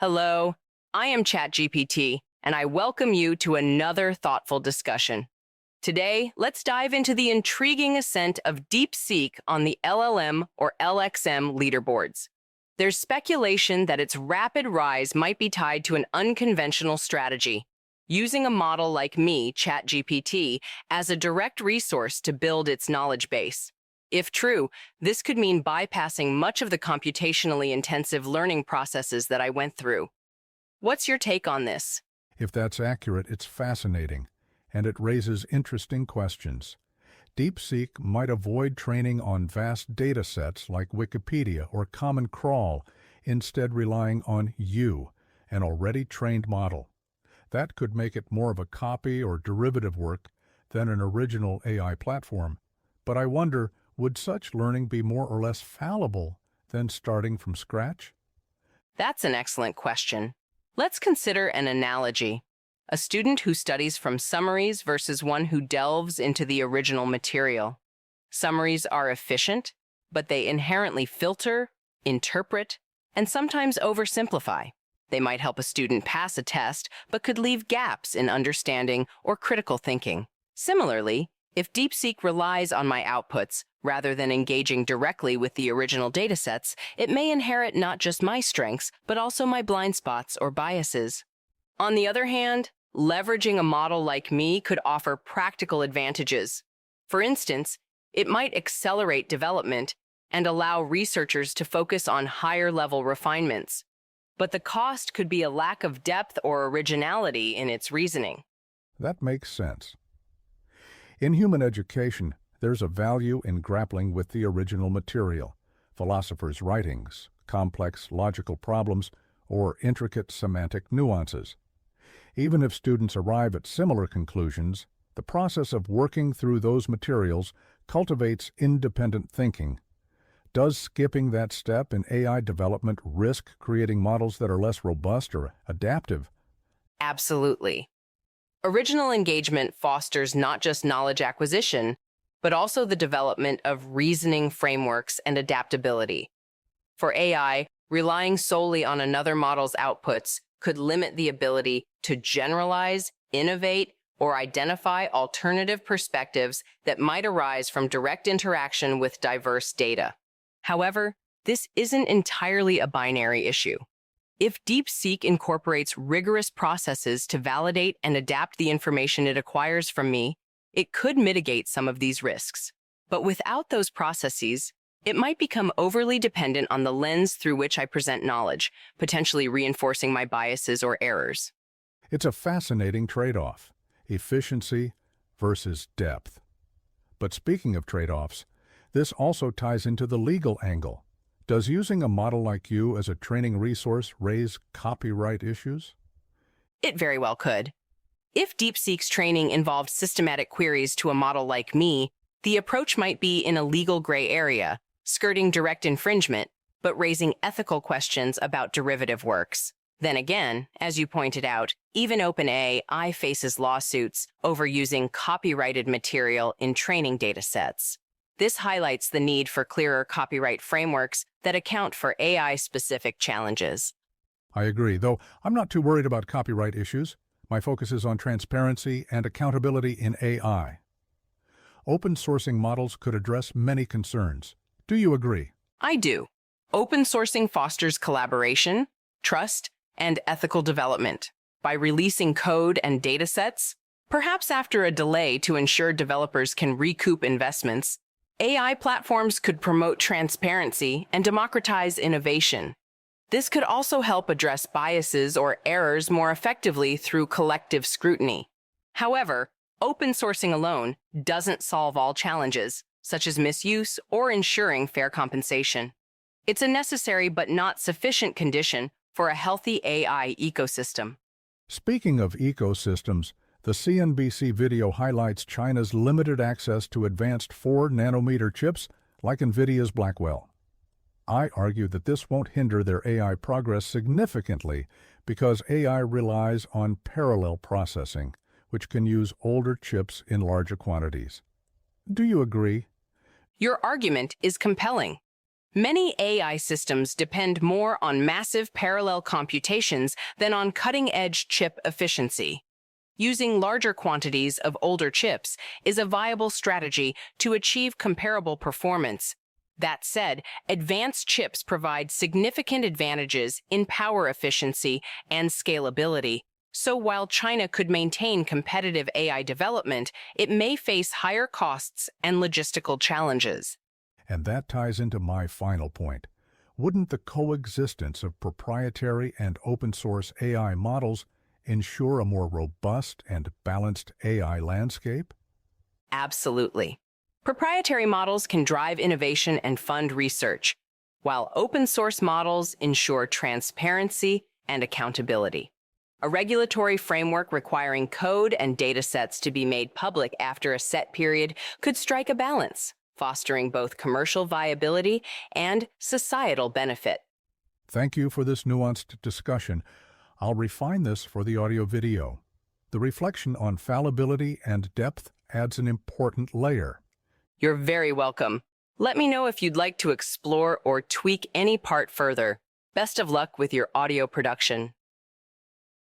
Hello, I am ChatGPT, and I welcome you to another thoughtful discussion. Today, let's dive into the intriguing ascent of DeepSeek on the LLM or LxM leaderboards. There's speculation that its rapid rise might be tied to an unconventional strategy, using a model like me, ChatGPT, as a direct resource to build its knowledge base. If true, this could mean bypassing much of the computationally intensive learning processes that I went through. What's your take on this? If that's accurate, it's fascinating, and it raises interesting questions. DeepSeek might avoid training on vast data sets like Wikipedia or Common Crawl, instead relying on you, an already trained model. That could make it more of a copy or derivative work than an original AI platform. But I wonder, would such learning be more or less fallible than starting from scratch? That's an excellent question. Let's consider an analogy. A student who studies from summaries versus one who delves into the original material. Summaries are efficient, but they inherently filter, interpret, and sometimes oversimplify. They might help a student pass a test, but could leave gaps in understanding or critical thinking. Similarly, if DeepSeek relies on my outputs rather than engaging directly with the original datasets, it may inherit not just my strengths, but also my blind spots or biases. On the other hand, leveraging a model like me could offer practical advantages. For instance, it might accelerate development and allow researchers to focus on higher-level refinements. But the cost could be a lack of depth or originality in its reasoning. That makes sense. In human education, there's a value in grappling with the original material, philosophers' writings, complex logical problems, or intricate semantic nuances. Even if students arrive at similar conclusions, the process of working through those materials cultivates independent thinking. Does skipping that step in AI development risk creating models that are less robust or adaptive? Absolutely. Original engagement fosters not just knowledge acquisition, but also the development of reasoning frameworks and adaptability. For AI, relying solely on another model's outputs could limit the ability to generalize, innovate, or identify alternative perspectives that might arise from direct interaction with diverse data. However, this isn't entirely a binary issue. If DeepSeek incorporates rigorous processes to validate and adapt the information it acquires from me, it could mitigate some of these risks. But without those processes, it might become overly dependent on the lens through which I present knowledge, potentially reinforcing my biases or errors. It's a fascinating trade-off, efficiency versus depth. But speaking of trade-offs, this also ties into the legal angle. Does using a model like you as a training resource raise copyright issues? It very well could. If DeepSeek's training involved systematic queries to a model like me, the approach might be in a legal gray area, skirting direct infringement, but raising ethical questions about derivative works. Then again, as you pointed out, even OpenAI faces lawsuits over using copyrighted material in training datasets. This highlights the need for clearer copyright frameworks that account for AI-specific challenges. I agree, though I'm not too worried about copyright issues. My focus is on transparency and accountability in AI. Open sourcing models could address many concerns. Do you agree? I do. Open sourcing fosters collaboration, trust, and ethical development. By releasing code and datasets, perhaps after a delay to ensure developers can recoup investments, AI platforms could promote transparency and democratize innovation. This could also help address biases or errors more effectively through collective scrutiny. However, open sourcing alone doesn't solve all challenges, such as misuse or ensuring fair compensation. It's a necessary but not sufficient condition for a healthy AI ecosystem. Speaking of ecosystems, the CNBC video highlights China's limited access to advanced 4-nanometer chips like NVIDIA's Blackwell. I argue that this won't hinder their AI progress significantly because AI relies on parallel processing, which can use older chips in larger quantities. Do you agree? Your argument is compelling. Many AI systems depend more on massive parallel computations than on cutting-edge chip efficiency. Using larger quantities of older chips is a viable strategy to achieve comparable performance. That said, advanced chips provide significant advantages in power efficiency and scalability. So while China could maintain competitive AI development, it may face higher costs and logistical challenges. And that ties into my final point. Wouldn't the coexistence of proprietary and open-source AI models ensure a more robust and balanced AI landscape? Absolutely. Proprietary models can drive innovation and fund research, while open-source models ensure transparency and accountability. A regulatory framework requiring code and data sets to be made public after a set period could strike a balance, fostering both commercial viability and societal benefit. Thank you for this nuanced discussion. I'll refine this for the audio video. The reflection on fallibility and depth adds an important layer. You're very welcome. Let me know if you'd like to explore or tweak any part further. Best of luck with your audio production.